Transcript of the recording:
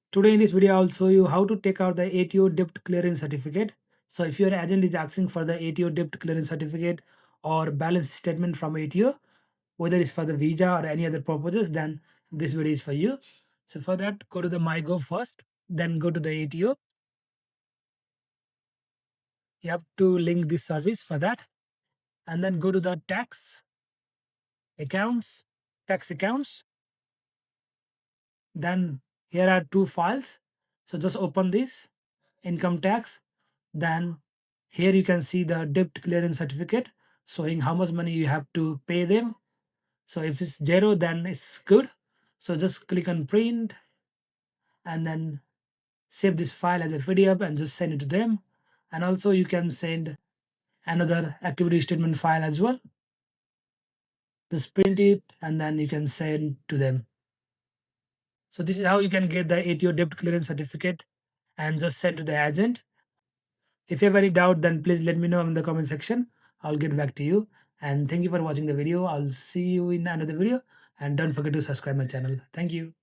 Today in this video, I'll show you how to take out the ATO debt clearance certificate. So if your agent is asking for the ATO debt clearance certificate or balance statement from ATO, whether it's for the visa or any other purposes, then this video is for you. So for that, go to the MyGov first, then go to the ATO. You have to link this service for that, and then go to the accounts, tax accounts. Then here are two files. So just open this income tax. Then here you can see the debt clearance certificate showing how much money you have to pay them. So if it's zero, then it's good. So just click on print and then save this file as a PDF and just send it to them. And also you can send another activity statement file as well. Just print it and then you can send to them. So this is how you can get the ATO debt clearance certificate and just send to the agent. If you have any doubt, then please let me know in the comment section. I'll get back to you. And thank you for watching the video. I'll see you in another video. And don't forget to subscribe my channel. Thank you.